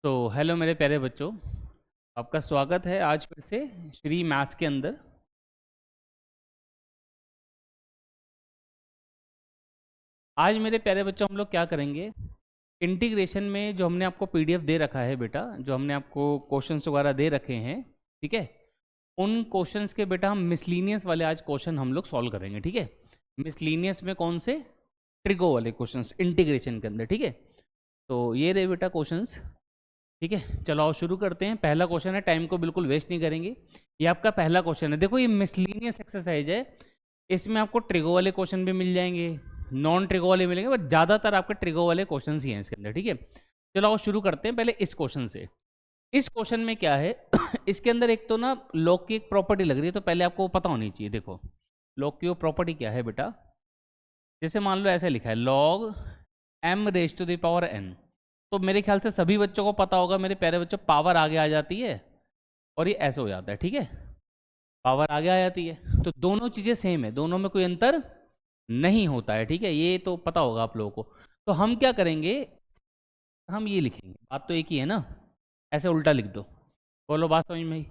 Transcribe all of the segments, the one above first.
तो हेलो मेरे प्यारे बच्चों, आपका स्वागत है आज फिर से श्री मैथ्स के अंदर। आज मेरे प्यारे बच्चों हम लोग क्या करेंगे, इंटीग्रेशन में जो हमने आपको पीडीएफ दे रखा है बेटा, जो हमने आपको क्वेश्चंस वगैरह दे रखे हैं, ठीक है, उन क्वेश्चंस के बेटा हम मिसलीनियस वाले आज क्वेश्चन हम लोग सॉल्व करेंगे। ठीक है, मिसलीनियस में कौन से? ट्रिगो वाले क्वेश्चंस इंटीग्रेशन के अंदर। ठीक है, तो ये रहे बेटा क्वेश्चंस। ठीक है, चलो आओ शुरू करते हैं। पहला क्वेश्चन है, टाइम को बिल्कुल वेस्ट नहीं करेंगे। ये आपका पहला क्वेश्चन है। देखो ये मिसलीनियस एक्सरसाइज है, इसमें आपको ट्रिगो वाले क्वेश्चन भी मिल जाएंगे, नॉन ट्रिगो वाले मिलेंगे, बट ज़्यादातर आपके ट्रिगो वाले क्वेश्चन ही हैं इसके अंदर। ठीक है, चलो आओ शुरू करते हैं पहले इस क्वेश्चन से। इस क्वेश्चन में क्या है इसके अंदर एक तो ना लॉग की एक प्रॉपर्टी लग रही है, तो पहले आपको पता होनी चाहिए। देखो लॉग की वो प्रॉपर्टी क्या है बेटा, जैसे मान लो ऐसे लिखा है log m raise to the power n, तो मेरे ख्याल से सभी बच्चों को पता होगा मेरे प्यारे बच्चों, पावर आगे आ जाती है और ये ऐसे हो जाता है। ठीक है, पावर आगे आ जाती है, तो दोनों चीज़ें सेम है, दोनों में कोई अंतर नहीं होता है। ठीक है, ये तो पता होगा आप लोगों को। तो हम क्या करेंगे, हम ये लिखेंगे, बात तो एक ही है ना, ऐसे उल्टा लिख दो, बोलो बात समझ में आई।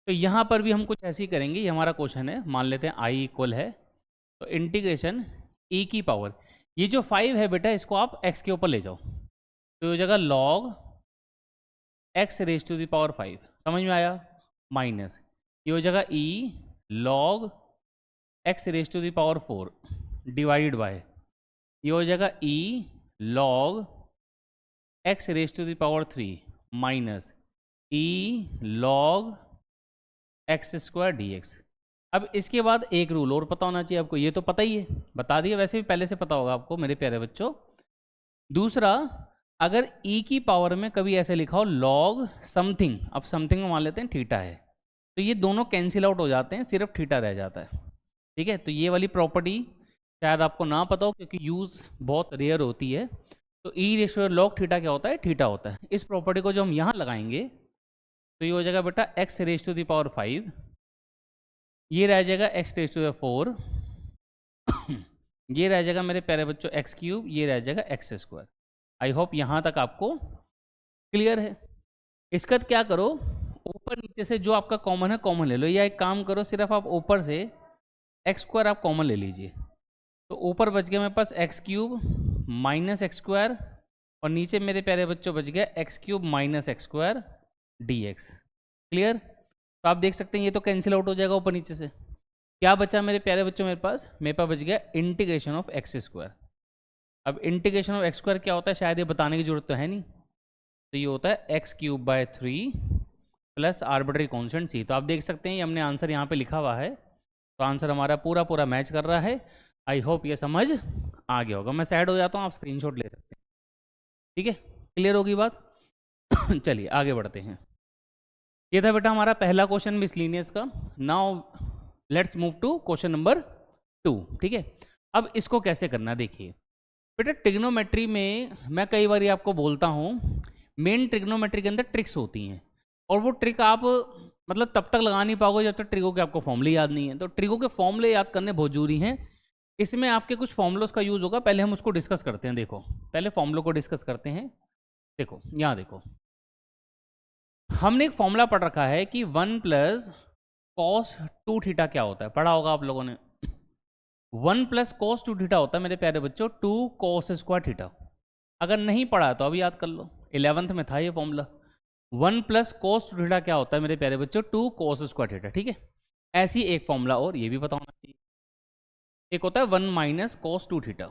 तो यहाँ पर भी हम कुछ ऐसे ही करेंगे। ये हमारा क्वेश्चन है, मान लेते हैं आई इक्वल है, तो इंटीग्रेशन e की पावर, ये जो 5 है बेटा इसको आप x के ऊपर ले जाओ, तो ये जगह log x raise to the power 5, समझ में आया, माइनस ये हो जाएगा e log x raise to the power 4 divide by, ये हो जाएगा e log x raise to the power 3 minus e log x square dx। अब इसके बाद एक रूल और पता होना चाहिए आपको, ये तो पता ही है, बता दिया, वैसे भी पहले से पता होगा आपको मेरे प्यारे बच्चों। दूसरा, अगर e की पावर में कभी ऐसे लिखा हो लॉग समथिंग, अब समथिंग में मान लेते हैं थीटा है, तो ये दोनों कैंसिल आउट हो जाते हैं, सिर्फ थीटा रह जाता है। ठीक है, तो ये वाली प्रॉपर्टी शायद आपको ना पता हो क्योंकि यूज़ बहुत रेयर होती है। तो ई रेशियो लॉग थीटा क्या होता है, थीटा होता है। इस प्रॉपर्टी को जो हम यहाँ लगाएंगे तो ये हो जाएगा बेटा x raise to the power 5, ये रह जाएगा एक्स रेज टू द 4, ये रह जाएगा मेरे प्यारे बच्चों एक्स क्यूब, ये रह जाएगा एक्स स्क्वायर। आई होप यहाँ तक आपको क्लियर है। इसका क्या करो, ऊपर नीचे से जो आपका कॉमन है कॉमन ले लो, या एक काम करो सिर्फ आप ऊपर से एक्स स्क्वायर आप कॉमन ले लीजिए, तो ऊपर बच गया मेरे पास x cube minus x square, और नीचे मेरे प्यारे बच्चों बच गया x cube minus x square d x. Clear, तो आप देख सकते हैं ये तो कैंसिल आउट हो जाएगा ऊपर नीचे से। क्या बचा मेरे प्यारे बच्चों, मेरे पास बच गया इंटीग्रेशन ऑफ एक्स स्क्वायर। अब इंटीग्रेशन ऑफ एक्स स्क्वायर क्या होता है, शायद ये बताने की जरूरत तो है नहीं, तो ये होता है x cube by 3 plus arbitrary constant c. तो आप देख सकते हैं ये हमने आंसर यहाँ पे लिखा हुआ है, तो आंसर हमारा पूरा पूरा मैच कर रहा है। आई होप ये समझ आ गया होगा। मैं सैड हो जाता हूँ, आप स्क्रीनशॉट ले सकते हैं। ठीक है, क्लियर होगी बात चलिए आगे बढ़ते हैं। ये था बेटा हमारा पहला क्वेश्चन मिसलीनियस का। Now let's move to question number 2। ठीक है, अब इसको कैसे करना देखिए बेटा। ट्रिग्नोमेट्री में मैं कई बार आपको बोलता हूँ, मेन ट्रिग्नोमेट्री के अंदर ट्रिक्स होती हैं, और वो ट्रिक आप मतलब तब तक लगा नहीं पाओगे जब तक ट्रिगो के आपको फॉर्मूले याद नहीं है। तो ट्रिगो के फॉर्मूले याद करने बहुत जरूरी हैं। इसमें आपके कुछ फॉर्मूलों का यूज होगा, पहले हम उसको डिस्कस करते हैं। देखो पहले फॉर्मूलों को डिस्कस करते हैं। देखो यहाँ देखो, हमने एक फॉर्मूला पढ़ रखा है कि 1 प्लस कॉस 2 थीटा क्या होता है, पढ़ा होगा आप लोगों ने। 1 प्लस कॉस 2 थीटा होता है मेरे प्यारे बच्चों 2 कॉस स्क्वायर थीटा। अगर नहीं पढ़ा तो अभी याद कर लो, 11th में था ये फॉर्मूला। 1 प्लस कॉस 2 थीटा क्या होता है मेरे प्यारे बच्चों, 2 कॉस स्क्वायर थीटा। ठीक है, ऐसी एक फॉर्मूला और ये भी पता होना चाहिए। एक होता है 1 माइनस कॉस 2 थीटा।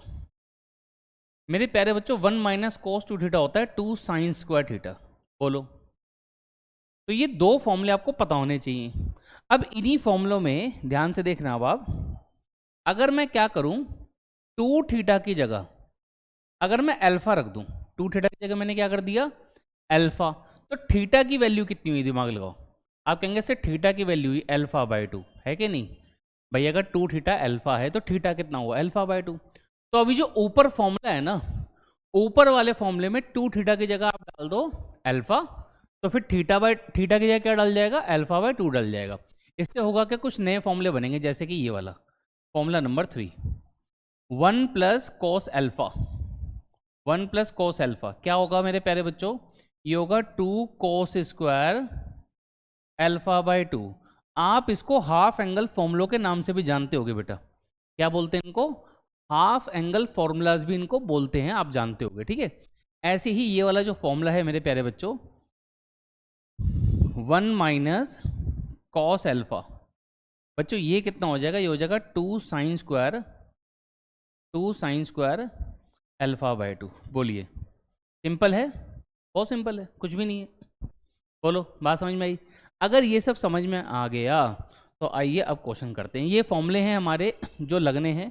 मेरे प्यारे बच्चों 1 माइनस कॉस 2 थीटा होता है 2 साइन स्क्वायर थीटा। बोलो, तो ये दो फॉर्मूले आपको पता होने चाहिए। अब इन्हीं फॉर्मूलों में ध्यान से देखना, अब आप अगर मैं क्या करूं, 2 थीटा की जगह अगर मैं अल्फा रख दूं, 2 थीटा की जगह मैंने क्या कर दिया अल्फा, तो थीटा की वैल्यू कितनी हुई दिमाग लगाओ। आप कहेंगे सर थीटा की वैल्यू हुई अल्फा बाय 2, है कि नहीं भाई। अगर 2 थीटा अल्फा है तो थीटा कितना हुआ अल्फा बाय 2। तो अभी जो ऊपर फॉर्मूला है ना, ऊपर वाले फॉर्मूले में 2 थीटा की जगह आप डाल दो अल्फा, तो फिर थीटा की जगह क्या डल जाएगा, अल्फा बाय 2 डल जाएगा। इससे होगा कि कुछ नए फॉर्मूले बनेंगे, जैसे कि ये वाला formula number 3, 1 plus cos alpha. 1 plus cos alpha क्या होगा मेरे प्यारे बच्चों, ये होगा 2 cos स्क्वायर अल्फा बाई 2। आप इसको हाफ एंगल फॉर्मूलों के नाम से भी जानते होगे बेटा। क्या बोलते हैं इनको? हाफ एंगल फॉर्मूलाज भी इनको बोलते हैं, आप जानते होगे, ठीक है। ऐसे ही ये वाला जो फॉर्मूला है मेरे प्यारे बच्चों, 1 माइनस कॉस एल्फा, बच्चों ये कितना हो जाएगा? ये हो जाएगा 2 साइन स्क्वायर अल्फा बाई 2। बोलिए, सिंपल है? बहुत सिंपल है, कुछ भी नहीं है। बोलो, बात समझ में आई? अगर ये सब समझ में आ गया तो आइए अब क्वेश्चन करते हैं। ये फॉर्मूले हैं हमारे जो लगने हैं,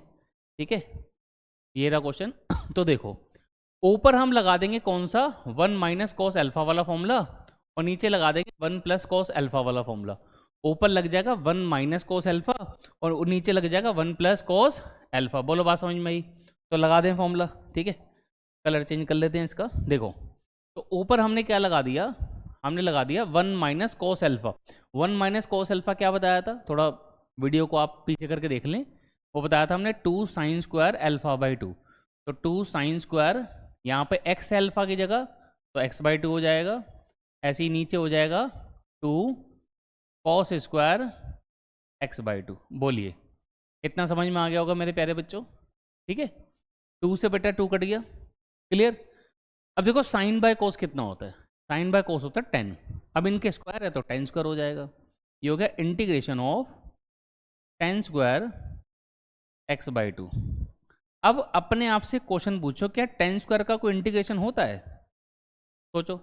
ठीक है। ये रहा क्वेश्चन। तो देखो, ऊपर हम लगा देंगे कौन सा? 1 माइनस कॉस अल्फा वाला फॉर्मूला, और नीचे लगा देंगे 1 प्लस कॉस अल्फा वाला फॉर्मूला। ऊपर लग जाएगा 1 माइनस कॉस अल्फा और नीचे लग जाएगा 1 प्लस कॉस अल्फा। बोलो, बात समझ में आई? तो लगा दें फॉर्मूला, ठीक है। कलर चेंज कर लेते हैं इसका। देखो, तो ऊपर हमने क्या लगा दिया? हमने लगा दिया 1 minus cos alpha. 1 minus cos alpha क्या बताया था? थोड़ा वीडियो को आप पीछे करके देख लें। वो बताया था हमने 2 साइन स्क्वायर अल्फा बाई 2। तो 2 साइन स्क्वायर, यहाँ पे एक्स है अल्फा की जगह, तो एक्स बाई 2 हो जाएगा। ऐसे ही नीचे हो जाएगा 2 कॉस स्क्वायर एक्स बाई 2। बोलिए, इतना समझ में आ गया होगा मेरे प्यारे बच्चों, ठीक है। 2 से बेटा 2 कट गया, क्लियर। अब देखो, साइन बाय कोस कितना होता है? साइन बाय कोस होता है 10। अब इनके स्क्वायर है तो 10 स्क्वायर हो जाएगा। ये हो गया integration of 10 square x by 2। अब अपने आप से क्वेश्चन पूछो, क्या 10 स्क्वायर का कोई इंटीग्रेशन होता है? सोचो,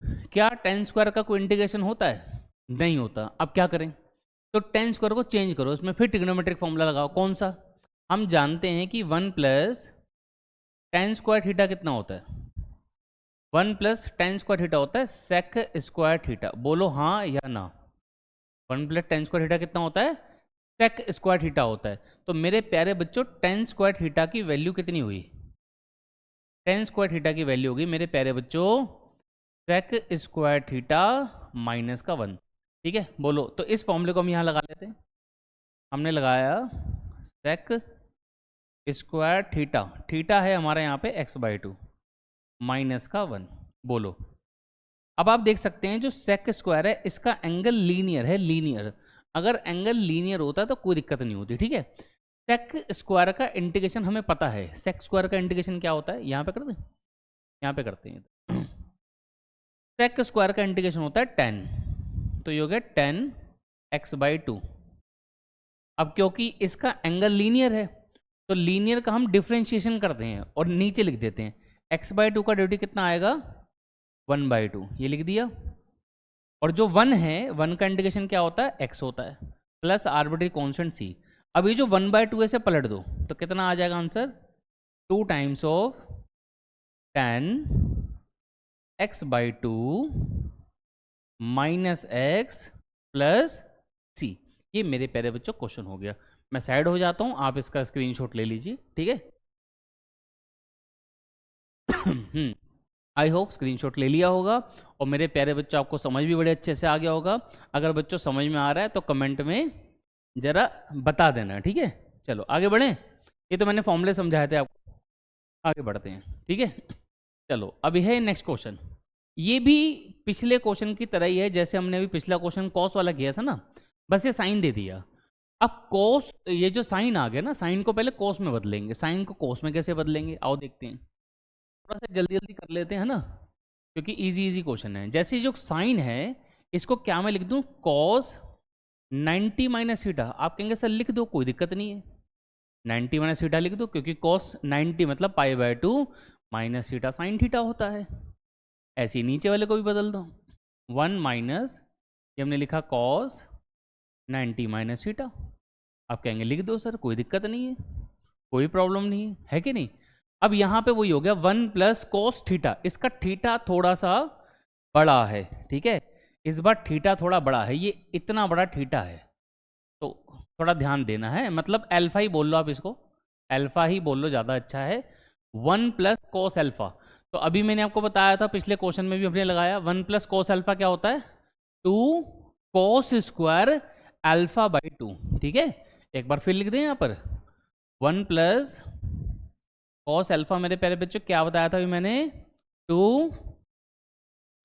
क्या 10 स्क्वायर का कोई इंटीग्रेशन होता है? नहीं होता। अब क्या करें? तो 10 स्क्वायर को चेंज करो, इसमें फिर ट्रिग्नोमेट्रिक फॉर्मूला लगाओ। कौन सा? हम जानते हैं कि 1 प्लस 10 स्क्वायर थीटा कितना होता है? 1 प्लस 10 स्क्वायर थीटा होता है सेक स्क्वायर थीटा। बोलो हाँ या ना। 1 प्लस 10 स्क्वायर थीटा कितना होता है? सेक स्क्वायर थीटा होता है। तो मेरे प्यारे बच्चों, 10 स्क्वायर थीटा की वैल्यू कितनी हुई? 10 स्क्वायर थीटा की वैल्यू होगी मेरे प्यारे बच्चों सेक स्क्वायर थीटा माइनस का 1, ठीक है। बोलो, तो इस फॉर्मूले को हम यहाँ लगा लेते हैं। हमने लगाया सेक स्क्वायर थीटा, थीटा है हमारा यहाँ पे एक्स बाई 2 माइनस का 1। बोलो, अब आप देख सकते हैं जो सेक स्क्वायर है इसका एंगल लीनियर है, लीनियर। अगर एंगल लीनियर होता तो कोई दिक्कत नहीं होती, ठीक है। सेक स्क्वायर का इंटीग्रेशन हमें पता है। सेक स्क्वायर का इंटीग्रेशन क्या होता है? यहाँ पे कर दें, यहाँ पे करते हैं। सेक स्क्वायर का इंटीग्रेशन होता है 10, तो ये हो गया 10 एक्स बाई 2। अब क्योंकि इसका एंगल लीनियर है तो लीनियर का हम डिफ्रेंशिएशन करते हैं और नीचे लिख देते हैं। एक्स बाई 2 का ड्यूटी कितना आएगा? 1 बाई 2, ये लिख दिया। और जो 1 है, 1 का इंटीग्रेशन क्या होता है? x होता है, प्लस आर्बिट्री कॉन्स्टेंट c। अब ये जो 1 बाई 2 ऐसे पलट दो तो कितना आ जाएगा answer? 2 times of 10 x by 2 minus x plus c. ये मेरे प्यारे बच्चों क्वेश्चन हो गया। मैं साइड हो जाता हूँ, आप इसका स्क्रीनशॉट ले लीजिए, ठीक है। आई होप स्क्रीनशॉट ले लिया होगा और मेरे प्यारे बच्चों आपको समझ भी बड़े अच्छे से आ गया होगा। अगर बच्चों समझ में आ रहा है तो कमेंट में ज़रा बता देना, ठीक है। चलो आगे बढ़ें। ये तो मैंने फॉर्मूले समझाए थे आपको, आगे बढ़ते हैं, ठीक है। चलो अभी है नेक्स्ट क्वेश्चन। ये भी पिछले क्वेश्चन की तरह ही है, जैसे हमने अभी पिछला क्वेश्चन कॉस वाला किया था ना, बस ये साइन दे दिया। अब कॉस, ये जो साइन आ गया ना, साइन को पहले कॉस में बदलेंगे। साइन को कॉस में कैसे बदलेंगे, आओ देखते हैं। थोड़ा सा जल्दी जल्दी कर लेते हैं ना, क्योंकि इजी इजी क्वेश्चन है। जैसे जो साइन है इसको क्या मैं लिख दूं? Cos 90 minus theta. आप कहेंगे सर लिख दो, कोई दिक्कत नहीं है, 90 माइनस थीटा लिख दो, क्योंकि कॉस 90 मतलब pi by 2 minus theta sine theta होता है। ऐसे ही नीचे वाले को भी बदल दो, 1 माइनस, ये हमने लिखा कॉस 90 माइनस थीटा। आप कहेंगे लिख दो सर, कोई दिक्कत नहीं है, कोई प्रॉब्लम नहीं है, है कि नहीं। अब यहाँ पे वही हो गया 1 प्लस कॉस थीटा। इसका थीटा थोड़ा सा बड़ा है, ठीक है, इस बार थीटा थोड़ा बड़ा है, ये इतना बड़ा थीटा है, तो थोड़ा ध्यान देना है। मतलब अल्फा ही बोल लो आप इसको, अल्फा ही बोल लो, ज़्यादा अच्छा है। 1 प्लस कॉस अल्फा, तो अभी मैंने आपको बताया था, पिछले क्वेश्चन में भी हमने लगाया, 1 प्लस कॉस अल्फा क्या होता है? 2 कॉस स्क्वायर अल्फा बाई 2, ठीक है। एक बार फिर लिख दें यहाँ पर, 1 प्लस कॉस अल्फा मेरे प्यारे बच्चों क्या बताया था अभी मैंने? 2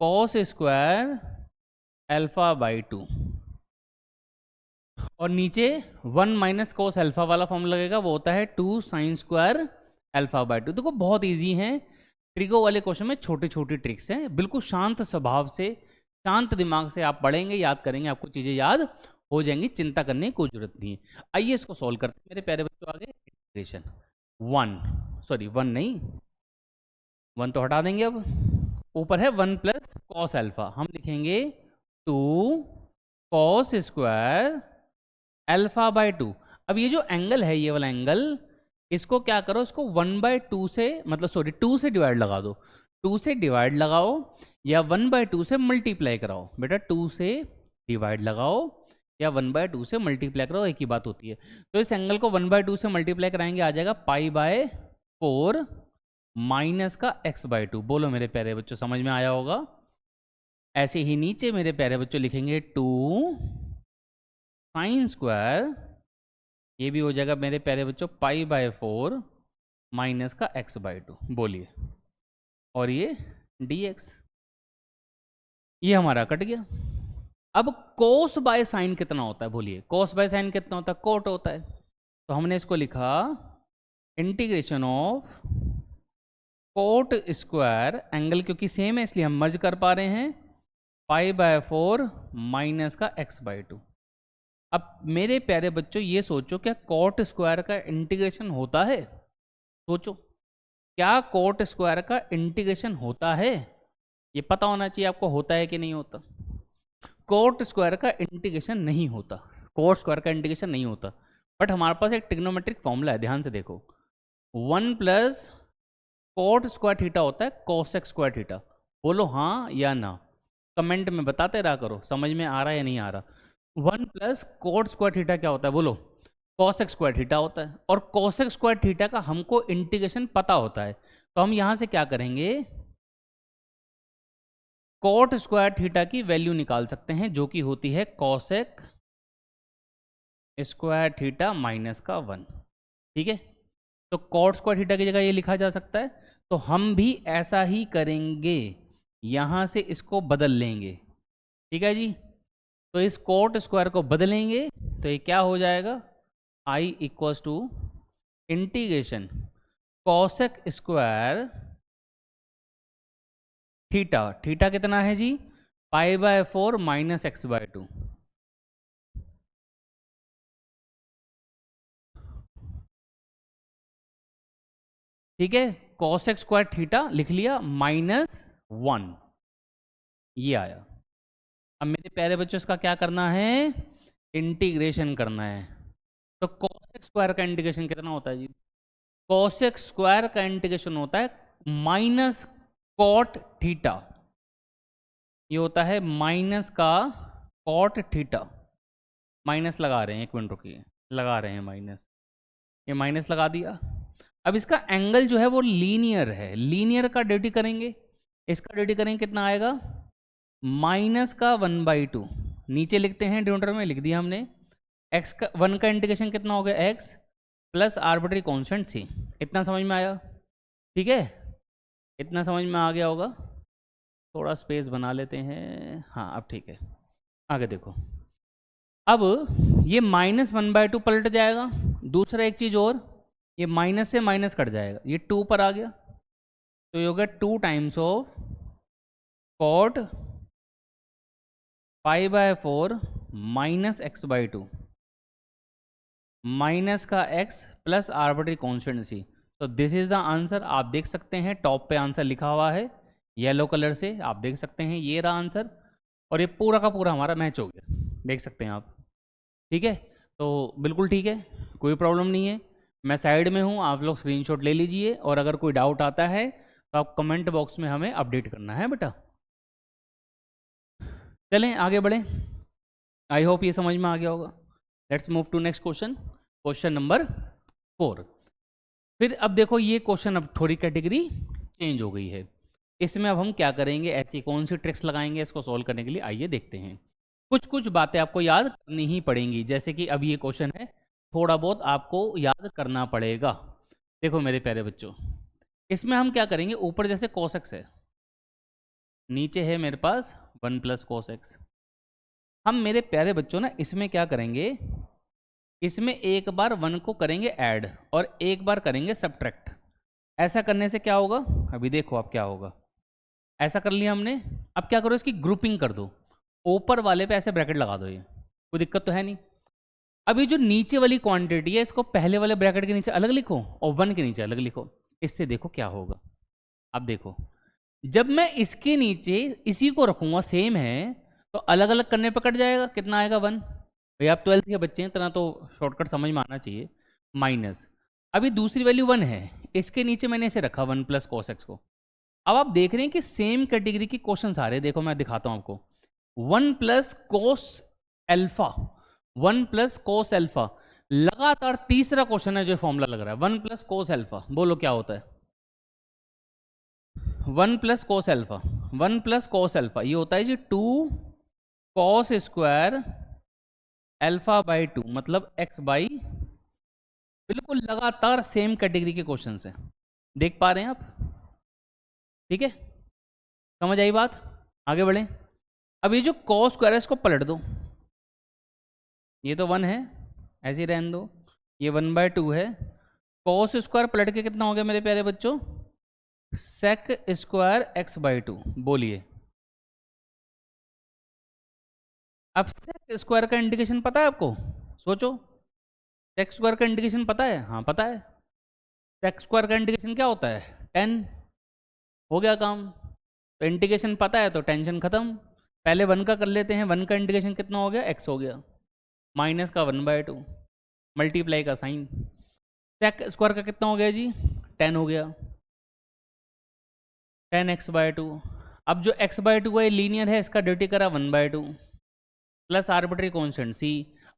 कॉस स्क्वायर अल्फा बाई 2, और नीचे 1 माइनस कॉस अल्फा वाला फॉर्म लगेगा, वो होता है 2 साइन स्क्वायर अल्फा बाई 2। देखो बहुत इजी है, ट्रिको वाले क्वेश्चन में छोटी छोटी ट्रिक्स हैं, बिल्कुल शांत स्वभाव से शांत दिमाग से आप पढ़ेंगे, याद करेंगे, आपको चीज़ें याद हो जाएंगी, चिंता करने की कोई जरूरत नहीं है। आइए इसको सॉल्व करते हैं मेरे प्यारे बच्चों। आगे इंटीग्रेशन 1 नहीं, 1 तो हटा देंगे, अब ऊपर है 1 प्लस कॉस अल्फा, हम लिखेंगे 2 कॉस स्क्वायर अल्फा बाई 2। अब ये जो एंगल है, ये वाला एंगल, इसको क्या करो, इसको 1/2 से, मतलब सॉरी 2 से डिवाइड लगा दो, 2 से डिवाइड लगाओ या 1/2 से मल्टीप्लाई कराओ। बेटा 2 से डिवाइड लगाओ या 1/2 से मल्टीप्लाई कराओ, एक ही बात होती है। तो इस एंगल को 1/2 से मल्टीप्लाई कराएंगे, आ जाएगा π/4 माइनस का x/2। बोलो मेरे प्यारे बच्चों, समझ में आया होगा। ऐसे ही नीचे मेरे प्यारे बच्चों लिखेंगे 2 साइन स्क्वायर, ये भी हो जाएगा मेरे प्यारे बच्चों π/4 माइनस का x/2। बोलिए, और ये dx, ये हमारा कट गया। अब कोस बाय साइन कितना होता है, बोलिए कोस बाय साइन कितना होता है, कोट होता है। तो हमने इसको लिखा integration of coat square, angle क्योंकि सेम है इसलिए हम मर्ज कर पा रहे हैं, π/4 माइनस का x/2। अब मेरे प्यारे बच्चों ये सोचो, क्या कोट स्क्वायर का इंटीग्रेशन होता है? सोचो, क्या कोट स्क्वायर का इंटीग्रेशन होता है? ये पता होना चाहिए आपको, होता है कि नहीं होता। कोट स्क्वायर का इंटीग्रेशन नहीं होता, कोट स्क्वायर का इंटीग्रेशन नहीं होता। बट हमारे पास एक ट्रिग्नोमेट्रिक फॉर्मूला है, ध्यान से देखो, 1 प्लस कोट स्क्वायर थीटा होता है कोसेक स्क्वायर थीटा। बोलो हाँ या ना, कमेंट में बताते रहा करो, समझ में आ रहा है या नहीं आ रहा। 1 प्लस कोट स्क्वायर थीटा क्या होता है, बोलो कोसेक स्क्वायर थीटा होता है, और कोसेक स्क्वायर थीटा का हमको इंटीग्रेशन पता होता है। तो हम यहां से क्या करेंगे, कोट स्क्वायर थीटा की वैल्यू निकाल सकते हैं, जो कि होती है कोसेक स्क्वायर थीटा माइनस का 1। ठीक है, तो कोट स्क्वायर थीटा की जगह ये लिखा जा सकता है। तो हम भी ऐसा ही करेंगे, यहां से इसको बदल लेंगे। ठीक है जी, तो इस कोट स्क्वायर को बदलेंगे तो ये क्या हो जाएगा, I equals to integration cosec square theta, theta कितना है जी, π/4 माइनस x/2। ठीक है, कोसेक स्क्वायर थीटा लिख लिया -1, ये आया। अब मेरे प्यारे बच्चों इसका क्या करना है, इंटीग्रेशन करना है। तो कोसेक स्क्वायर का इंटीग्रेशन कितना होता है जी, कोसेक स्क्वायर का इंटीग्रेशन होता है माइनस कॉट थीटा, ये होता है माइनस का कॉट थीटा। माइनस लगा रहे हैं, एक मिनट रुकिए, लगा रहे हैं माइनस, ये माइनस लगा दिया। अब इसका एंगल जो है वो लीनियर है, लीनियर का ड्यूटी करेंगे, इसका ड्यूटी करेंगे, कितना आएगा, माइनस का 1/2। नीचे लिखते हैं, डिनोमिनेटर में लिख दिया हमने, x का 1 का इंटीग्रेशन कितना हो गया, x plus arbitrary constant c। इतना समझ में आया? ठीक है, इतना समझ में आ गया होगा। थोड़ा स्पेस बना लेते हैं, हाँ अब ठीक है। आगे देखो, अब ये -1/2 पलट जाएगा। दूसरा एक चीज़ और, ये माइनस से माइनस कट जाएगा, ये 2 पर आ गया, तो ये हो गया 2 times of cot π/4 minus x/2 minus का x plus arbitrary constant c। तो दिस इज द आंसर। आप देख सकते हैं टॉप पे आंसर लिखा हुआ है येलो कलर से, आप देख सकते हैं, ये रहा आंसर, और ये पूरा का पूरा हमारा मैच हो गया, देख सकते हैं आप। ठीक है, तो बिल्कुल ठीक है, कोई प्रॉब्लम नहीं है, मैं साइड में हूँ, आप लोग स्क्रीनशॉट ले लीजिए, और अगर कोई डाउट आता है तो आप कमेंट बॉक्स में हमें अपडेट करना है बेटा। चलें आगे बढ़ें, आई होप ये समझ में आ गया होगा। Let's move to next question, question number 4। फिर अब देखो, ये क्वेश्चन अब थोड़ी कैटेगरी चेंज हो गई है, इसमें अब हम क्या करेंगे, ऐसी कौन सी ट्रिक्स लगाएंगे इसको सॉल्व करने के लिए, आइए देखते हैं। कुछ कुछ बातें आपको याद करनी ही पड़ेंगी, जैसे कि अब ये क्वेश्चन है, थोड़ा बहुत आपको याद करना पड़ेगा। देखो मेरे प्यारे बच्चों, इसमें हम क्या करेंगे, ऊपर जैसे कोसेक्स है, नीचे है मेरे पास 1 प्लस कोस एक्स। हम मेरे प्यारे बच्चों ना इसमें क्या करेंगे, इसमें एक बार 1 को करेंगे ऐड और एक बार करेंगे सब्ट्रैक्ट। ऐसा करने से क्या होगा, अभी देखो आप क्या होगा। ऐसा कर लिया हमने, अब क्या करो, इसकी ग्रुपिंग कर दो, ऊपर वाले पे ऐसे ब्रैकेट लगा दो, ये कोई दिक्कत तो है नहीं। अभी जो नीचे वाली क्वांटिटी है इसको पहले वाले ब्रैकेट के नीचे अलग लिखो और 1 के नीचे अलग लिखो। इससे देखो क्या होगा। अब देखो, जब मैं इसके नीचे इसी को रखूंगा सेम है तो अलग अलग करने पर कट जाएगा, कितना आएगा 1। भैया आप 12th के बच्चे हैं, इतना तो शॉर्टकट समझ में आना चाहिए। माइनस, अभी दूसरी वैल्यू 1 है, इसके नीचे मैंने इसे रखा 1 प्लस कोस एक्स को। अब आप देख रहे हैं कि सेम कैटेगरी के क्वेश्चन आ रहे हैं। देखो मैं दिखाता हूं आपको, 1 plus cos alpha, 1 plus cos alpha, लगातार तीसरा क्वेश्चन है जो फॉर्मूला लग रहा है 1 प्लस कोस एल्फा। बोलो क्या होता है 1 plus cos alpha. 1 plus cos alpha ये होता है जी 2 कॉस स्क्वायर एल्फा बाई 2, मतलब एक्स बाई। बिल्कुल लगातार सेम कैटेगरी के क्वेश्चन है, देख पा रहे हैं आप, ठीक है, समझ आई बात। आगे बढ़े, अब ये जो कॉस स्क्वायर है इसको पलट दो, ये तो 1 है ऐसे ही रहने दो, ये 1/2 है। कॉस स्क्वायर पलट के कितना हो गया मेरे प्यारे बच्चों, सेक स्क्वायर एक्स बाई 2। बोलिए अब सेक स्क्वायर का इंडिकेशन पता है आपको, सोचो, सेक स्क्वायर का इंडिकेशन पता है, हाँ पता है। सेक स्क्वायर का इंडिकेशन क्या होता है 10, हो गया काम। तो इंडिकेशन पता है तो टेंशन खत्म। पहले 1 का कर लेते हैं, 1 का इंडिकेशन कितना हो गया, एक्स हो गया, माइनस का 1/2, मल्टीप्लाई का साइन, सेक स्क्वायर का कितना हो गया जी 10 हो गया, 10x/2। अब जो x/2 है लीनियर है, इसका ड्यूटी करा 1/2 प्लस आर्बिट्री कॉन्स्टेंट सी।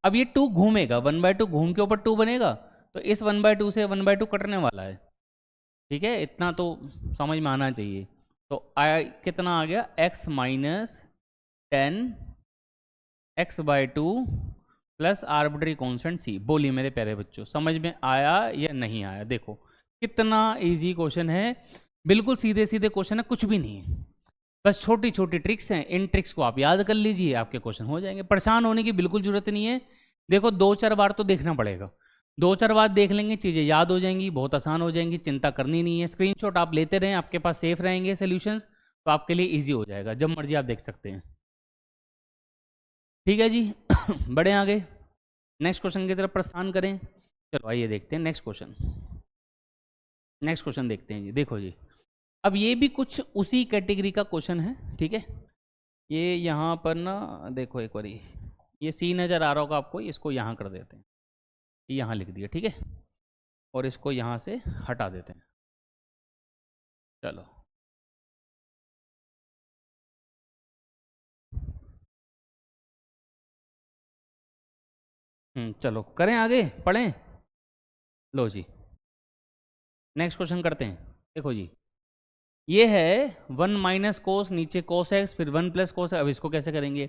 अब ये 2 घूमेगा, 1/2 घूम के ऊपर 2 बनेगा, तो इस 1/2 से 1/2 कटने वाला है, ठीक है, इतना तो समझ में आना चाहिए। तो कितना आ गया, x minus 10 x/2 plus arbitrary constant c. बोलिए मेरे प्यारे बच्चों समझ में आया या नहीं आया। देखो कितना इजी क्वेश्चन है, बिल्कुल सीधे सीधे क्वेश्चन है, कुछ भी नहीं है, बस छोटी छोटी ट्रिक्स हैं, इन ट्रिक्स को आप याद कर लीजिए, आपके क्वेश्चन हो जाएंगे। परेशान होने की बिल्कुल जरूरत नहीं है। देखो 2-4 बार तो देखना पड़ेगा, 2-4 बार देख लेंगे चीज़ें याद हो जाएंगी, बहुत आसान हो जाएंगी, चिंता करनी नहीं है। स्क्रीनशॉट आप लेते रहें, आपके पास सेफ रहेंगे सोल्यूशंस, तो आपके लिए ईजी हो जाएगा, जब मर्जी आप देख सकते हैं, ठीक है जी। बढ़े आगे, नेक्स्ट क्वेश्चन की तरफ प्रस्थान करें। चलो आइए देखते हैं नेक्स्ट क्वेश्चन। नेक्स्ट क्वेश्चन देखते हैं जी। देखो जी, अब ये भी कुछ उसी कैटेगरी का क्वेश्चन है, ठीक है। ये यहाँ पर ना देखो एक बारी, ये सी नज़र आ रहा होगा आपको, इसको यहाँ कर देते हैं, यहाँ लिख दिया, ठीक है, और इसको यहाँ से हटा देते हैं। चलो चलो करें आगे, पढ़ें। लो जी नेक्स्ट क्वेश्चन करते हैं। देखो जी, ये है 1 माइनस कोस, नीचे कोस एक्स, फिर 1 प्लस कोस। अब इसको कैसे करेंगे,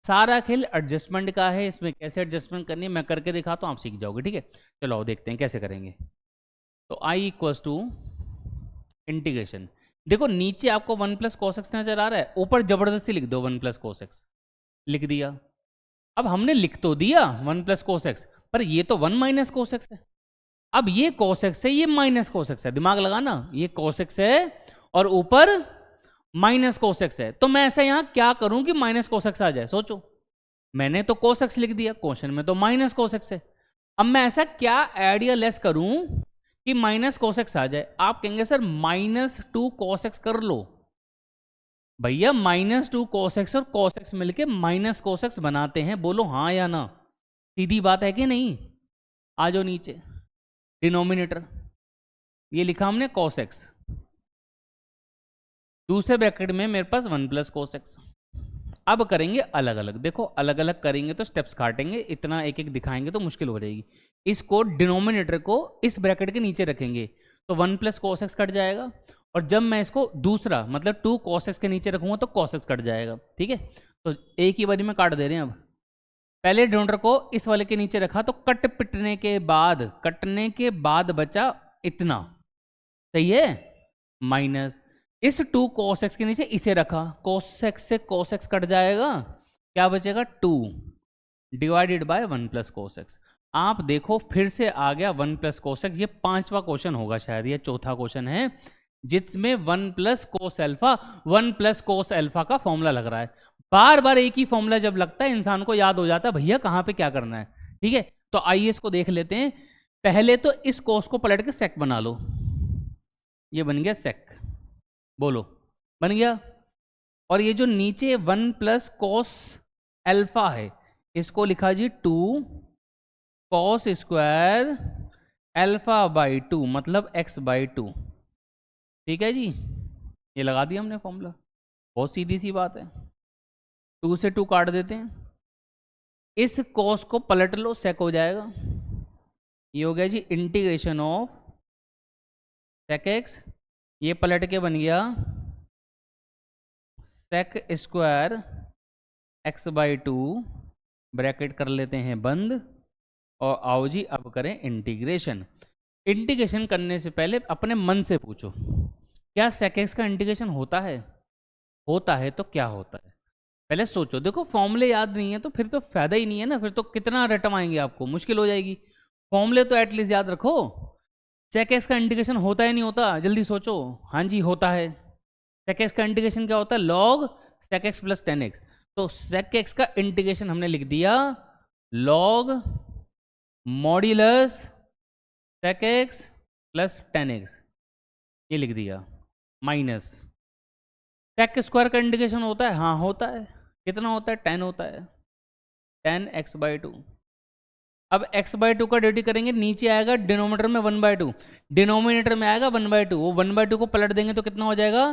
सारा खेल एडजस्टमेंट का है, इसमें कैसे एडजस्टमेंट करनी है मैं करके दिखाता हूँ, आप सीख जाओगे, ठीक है। चलो आओ देखते हैं कैसे करेंगे। तो आई इक्वल्स टू इंटीग्रेशन, देखो नीचे आपको 1 प्लस कोस एक्स नजर आ रहा है, ऊपर जबरदस्ती लिख दो 1 प्लस कोस एक्स, लिख दिया। अब हमने लिख तो दिया 1 प्लस कोस एक्स, पर ये तो 1 माइनस कोस एक्स है। अब ये कोस एक्स है, ये माइनस कोस एक्स है, दिमाग लगाना, ये कोस एक्स है और ऊपर माइनस कोस एक्स है। तो मैं ऐसा यहां क्या करूं कि माइनस कोस एक्स आ जाए, सोचो, मैंने तो कोस एक्स लिख दिया, क्वेश्चन में तो माइनस कोस एक्स है। अब मैं ऐसा क्या ऐड या लेस करूं कि माइनस कोस एक्स आ जाए। आप कहेंगे सर -2 कोस एक्स कर लो, भैया -2 कोस एक्स और कोस एक्स मिलके माइनस कोस एक्स बनाते हैं, बोलो हाँ या ना, सीधी बात है कि नहीं। आ जाओ नीचे, डिनोमिनेटर ये लिखा हमने कोस एक्स, दूसरे ब्रैकेट में मेरे पास 1 प्लस कोस एक्स। अब करेंगे अलग अलग, देखो अलग अलग करेंगे तो स्टेप्स काटेंगे, इतना एक एक दिखाएंगे तो मुश्किल हो जाएगी। इसको डिनोमिनेटर को इस ब्रैकेट के नीचे रखेंगे तो 1 प्लस कोस एक्स कट जाएगा, और जब मैं इसको दूसरा मतलब 2 कोस एक्स के नीचे रखूंगा तो कोस एक्स कट जाएगा, ठीक है। तो एक ही बारी में काट दे रहे हैं। अब पहले डिनोमिनेटर को इस वाले के नीचे रखा तो कटने के बाद बचा इतना, सही है, माइनस। इस 2 cos x के नीचे इसे रखा, cos x से cos x कट जाएगा, क्या बचेगा 2 divided by 1 plus cos x। आप देखो फिर से आ गया 1 प्लस cos x। ये 5वां क्वेश्चन होगा शायद, ये चौथा क्वेश्चन है जिसमें 1 plus cos alpha 1 plus cos alpha का फॉर्मूला लग रहा है। बार बार एक ही फॉर्मूला जब लगता है इंसान को याद हो जाता है भैया कहाँ पे क्या करना है। ठीक है, तो आइए इसको देख लेते हैं। पहले तो इस कोस को पलट के सेक बना लो, ये बन गया सेक, बोलो बन गया। और ये जो नीचे 1 प्लस कोस एल्फा है इसको लिखा जी 2 कॉस स्क्वायर एल्फा बाई 2 मतलब x बाई 2। ठीक है जी, ये लगा दिया हमने फॉर्मूला, बहुत सीधी सी बात है। 2 से 2 काट देते हैं, इस कॉस को पलट लो सेक हो जाएगा। ये हो गया जी इंटीग्रेशन ऑफ सेक एक्स, ये पलट के बन गया sec square x by 2, bracket कर लेते हैं बंद। और आओ जी अब करें इंटीग्रेशन। इंटीग्रेशन करने से पहले अपने मन से पूछो क्या सेक एक्स का इंटीग्रेशन होता है? होता है तो क्या होता है पहले सोचो। देखो फॉर्मूले याद नहीं है तो फिर तो फायदा ही नहीं है ना, फिर तो कितना रटवाएंगे आपको, मुश्किल हो जाएगी। फॉर्मूले तो एटलीस्ट याद रखो। सेक एक्स का इंटीग्रेशन होता है नहीं होता, जल्दी सोचो। हाँ जी होता है। सेक एक्स का इंटीग्रेशन क्या होता है? Log sec x plus 10x। तो सेक एक्स का इंटीग्रेशन हमने लिख दिया log modulus sec x plus 10x, ये लिख दिया माइनस सेक स्क्वायर का इंटीग्रेशन होता है, हाँ होता है। कितना होता है? 10 होता है, 10x बाई 2। अब x बाई 2 का ड्यूटी करेंगे, नीचे आएगा डिनोमिनेटर में 1 बाई 2, डिनोमिनेटर में आएगा 1 बाई 2, वो 1 बाई 2 को पलट देंगे तो कितना हो जाएगा?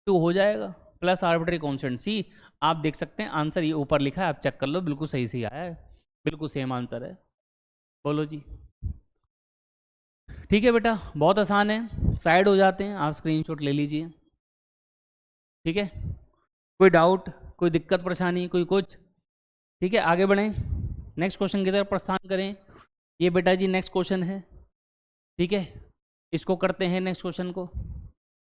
2 हो जाएगा प्लस आर्बिट्री कॉन्स्टेंट सी। आप देख सकते हैं आंसर ये ऊपर लिखा है, आप चेक कर लो, बिल्कुल सही सही आया है, बिल्कुल सेम आंसर है। बोलो जी। ठीक है बेटा, बहुत आसान है, साइड हो जाते हैं, आप स्क्रीनशॉट ले लीजिए। ठीक है, कोई डाउट, कोई दिक्कत परेशानी, कोई कुछ? ठीक है, आगे बढ़ें, नेक्स्ट क्वेश्चन की तरफ प्रस्थान करें। ये बेटा जी नेक्स्ट क्वेश्चन है। ठीक है, इसको करते हैं नेक्स्ट क्वेश्चन को।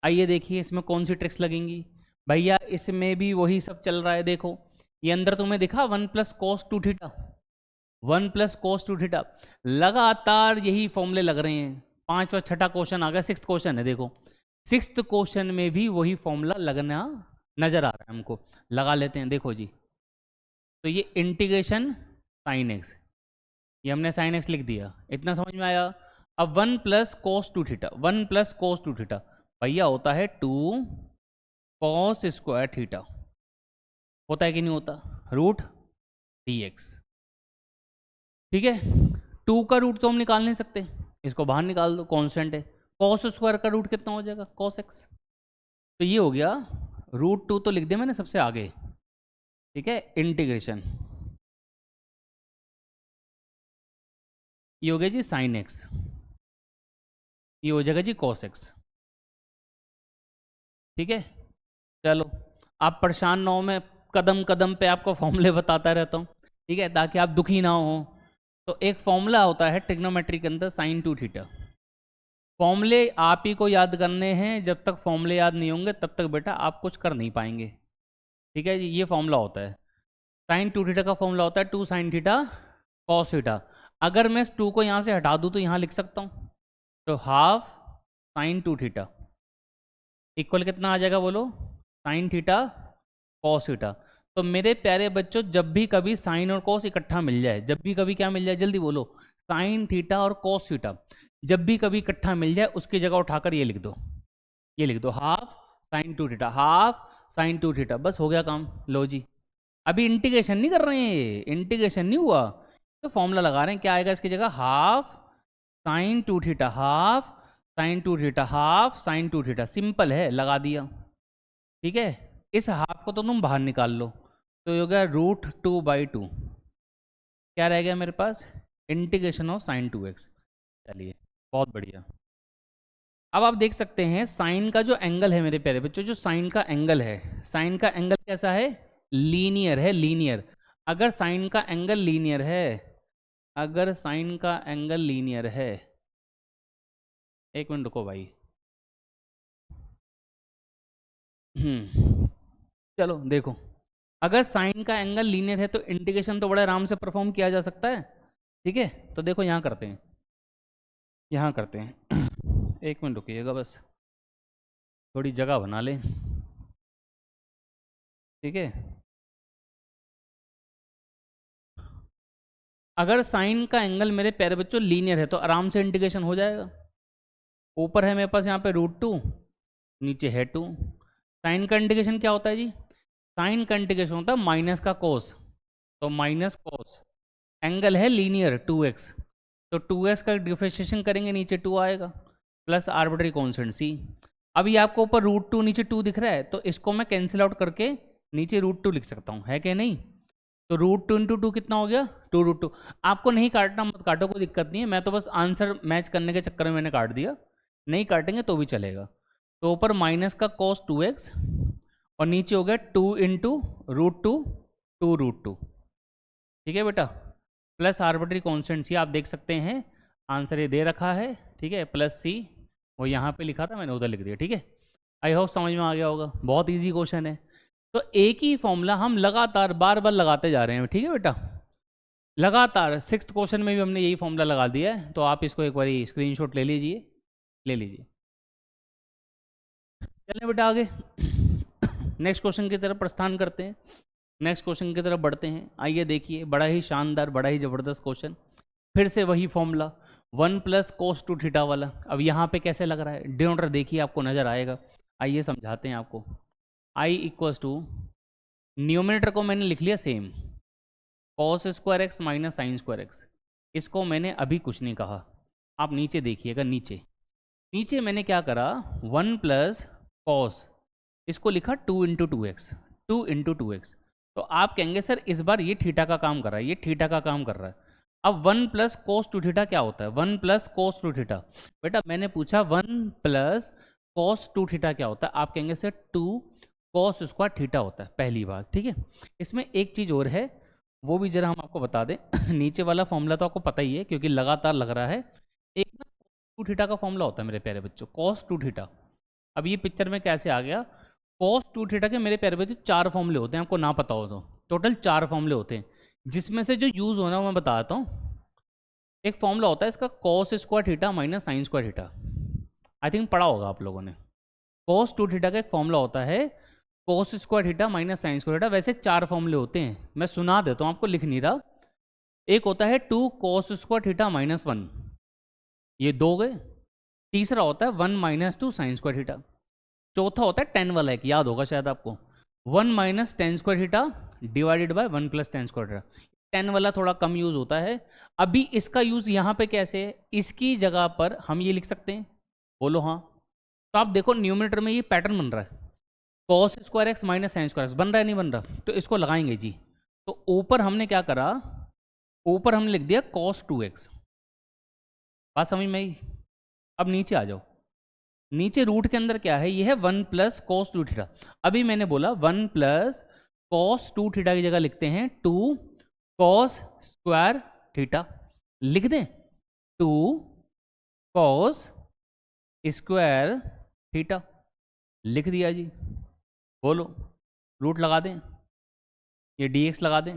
आइए देखिए इसमें कौन सी ट्रिक्स लगेंगी भैया। इसमें भी वही सब चल रहा है। देखो ये अंदर तुम्हें दिखा 1 plus cos 2 theta, 1 plus cos 2 theta, लगातार यही फॉर्मूले लग रहे हैं। 5वां 6ठा क्वेश्चन आ गया, 6th क्वेश्चन है। देखो 6th क्वेश्चन में भी वही फॉर्मूला लगना नजर आ रहा है हमको, लगा लेते हैं। देखो जी, तो ये इंटीग्रेशन साइन एक्स, ये हमने साइन एक्स लिख दिया, इतना समझ में आया। अब 1 plus cos 2 theta, 1 plus cos 2 theta भैया होता है 2 कॉस स्क्वायर थीटा, होता है कि नहीं होता? Root dx। ठीक है, 2 का रूट तो हम निकाल नहीं सकते, इसको बाहर निकाल दो, कांस्टेंट है। कॉस स्क्वायर का रूट कितना हो जाएगा? Cos x. तो ये हो गया रूट 2 तो लिख दिया मैंने सबसे आगे। ठीक है, इंटीग्रेशन, ये हो गया जी साइन एक्स, ये हो जाएगा जी कॉस एक्स। ठीक है, चलो आप परेशान ना हो, मैं कदम कदम पे आपको फॉर्मूले बताता रहता हूँ। ठीक है, ताकि आप दुखी ना हो। तो एक फॉर्मूला होता है ट्रिग्नोमेट्री के अंदर साइन 2 थीटा। फॉर्मूले आप ही को याद करने हैं, जब तक फॉर्मूले याद नहीं होंगे तब तक बेटा आप कुछ कर नहीं पाएंगे। ठीक है जी, ये फॉर्मूला होता है साइन 2 थीटा का फॉर्मूला होता है 2 साइन थीटा कॉस थीटा। अगर मैं इस 2 को यहाँ से हटा दूँ तो यहाँ लिख सकता हूँ, तो हाफ साइन 2 थीटा इक्वल कितना आ जाएगा बोलो? Sine theta cos theta. तो मेरे प्यारे बच्चों, जब भी कभी साइन और कॉस इकट्ठा मिल जाए, जब भी कभी क्या मिल जाए, जल्दी बोलो, साइन थीटा और कॉस थीटा जब भी कभी इकट्ठा मिल जाए, उसकी जगह उठाकर ये लिख दो, ये लिख दो half sine 2 theta, half sine 2 theta, बस हो गया काम। लो जी, अभी इंटीग्रेशन नहीं कर रहे हैं, ये इंटीग्रेशन नहीं हुआ, तो फॉर्मूला लगा रहे हैं। क्या आएगा इसकी जगह? Half sine 2 theta, half sine 2 theta, half sine 2 theta, simple है, लगा दिया। ठीक है, इस हाफ को तो तुम बाहर निकाल लो, तो ये हो गया रूट 2 बाई 2। क्या रह गया मेरे पास? Integration of sine 2x। चलिए बहुत बढ़िया। अब आप देख सकते हैं साइन का जो एंगल है मेरे प्यारे बच्चों, जो साइन का एंगल है, साइन का एंगल कैसा है? लीनियर है, लीनियर। अगर साइन का एंगल लीनियर है, अगर साइन का एंगल लीनियर है, एक मिनट रुको भाई, चलो देखो, अगर साइन का एंगल लीनियर है तो इंटीग्रेशन तो बड़े आराम से परफॉर्म किया जा सकता है। ठीक है, तो देखो यहाँ करते हैं, यहाँ करते हैं। एक मिनट रुकिएगा बस, थोड़ी जगह बना लें। ठीक है, अगर साइन का एंगल मेरे प्यारे बच्चों लीनियर है तो आराम से इंटीग्रेशन हो जाएगा। ऊपर है मेरे पास यहाँ पे √2, नीचे है 2। साइन का इंटीग्रेशन क्या होता है जी? साइन का इंटीग्रेशन होता है माइनस का कोस, तो माइनस कोस, एंगल है लीनियर 2x, तो 2x का डिफरेंशिएशन करेंगे नीचे 2 आएगा, प्लस आर्बिट्री कॉन्स्टेंट c। अभी आपको ऊपर √2 नीचे 2 दिख रहा है, तो इसको मैं कैंसिल आउट करके नीचे √2 लिख सकता हूँ, है कि नहीं? तो √2 × 2 कितना हो गया? 2√2। आपको नहीं काटना मत काटो, कोई दिक्कत नहीं है, मैं तो बस आंसर मैच करने के चक्कर में मैंने काट दिया, नहीं काटेंगे तो भी चलेगा। तो ऊपर माइनस का cos 2x और नीचे हो गया 2 × √2 2√2। ठीक है बेटा, प्लस आर्बिट्री कॉन्स्टेंट सी, आप देख सकते हैं आंसर ये दे रखा है। ठीक है, प्लस सी, वो यहाँ पे लिखा था मैंने उधर लिख दिया। ठीक है, आई होप समझ में आ गया होगा, बहुत इजी क्वेश्चन है। तो एक ही फॉर्मूला हम लगातार बार बार लगाते जा रहे हैं। ठीक है बेटा, लगातार 6th क्वेश्चन में भी हमने यही फॉर्मूला लगा दिया है, तो आप इसको एक बार स्क्रीनशॉट ले लीजिए, ले लीजिए। चलें बेटा आगे नेक्स्ट क्वेश्चन की तरफ प्रस्थान करते हैं, नेक्स्ट क्वेश्चन की तरफ बढ़ते हैं। आइए देखिए, बड़ा ही शानदार, बड़ा ही ज़बरदस्त क्वेश्चन, फिर से वही फॉर्मूला 1 + cos 2θ वाला। अब यहाँ पे कैसे लग रहा है, डिनोमिनेटर देखिए आपको नज़र आएगा। आइए समझाते हैं आपको। I = न्यूमिनेटर को मैंने लिख लिया सेम, cos² x - sin²x। इसको मैंने अभी कुछ नहीं कहा, आप नीचे देखिएगा, नीचे नीचे मैंने क्या करा, 1 + cos, इसको लिखा 2 × 2x, 2 × 2x। तो आप कहेंगे सर इस बार ये थीटा का काम कर रहा है, ये थीटा का काम कर रहा है। अब 1 + cos 2θ क्या होता है? 1 + cos 2θ, बेटा मैंने पूछा 1 + cos 2θ क्या होता है? आप कहेंगे सर 2 cos² θ होता है, पहली बात। ठीक है, इसमें एक चीज़ और है, वो भी जरा हम आपको बता दें। नीचे वाला फॉर्मूला तो आपको पता ही है क्योंकि लगातार लग रहा है। एक ना 2θ का फॉर्मूला होता है मेरे प्यारे बच्चों, cos 2θ। अब ये पिक्चर में कैसे आ गया? cos 2θ के मेरे प्यारे बच्चों 4 फॉर्मूले होते हैं, आपको ना पता हो तो टोटल 4 फॉर्मूले होते हैं, जिसमें से जो यूज़ होना है मैं बताता हूँ। एक फॉर्मूला होता है इसका cos² θ - sin² θ, आई थिंक पढ़ा होगा आप लोगों ने। cos 2θ का एक फॉर्मूला होता है cos² θ - sin² θ। वैसे 4 फॉर्मूले होते हैं, मैं सुना देता हूँ आपको, लिख नहीं रहा। एक होता है 2 cos² θ - 1, ये 2 गए। तीसरा होता है 1 - 2 sin² θ। चौथा होता है 10 वाला, एक याद होगा शायद आपको, 1 - tan² θ डिवाइडेड बाय 1 + tan² θ। 10 वाला थोड़ा कम यूज़ होता है। अभी इसका यूज़ यहाँ पे कैसे है, इसकी जगह पर हम ये लिख सकते हैं, बोलो हाँ। तो आप देखो न्यूमिनेटर में ये पैटर्न बन रहा है, cos² x - sin² x बन रहा है, नहीं बन रहा? तो इसको लगाएंगे जी। तो ऊपर हमने क्या करा, ऊपर हमने लिख दिया cos 2x, बात समझ में आई? अब नीचे आ जाओ, नीचे रूट के अंदर क्या है, ये है 1 + cos 2θ। अभी मैंने बोला 1 + cos 2θ की जगह लिखते हैं 2 cos² θ, लिख दें 2 cos² θ, लिख दिया जी। बोलो, रूट लगा दें, ये dx लगा दें,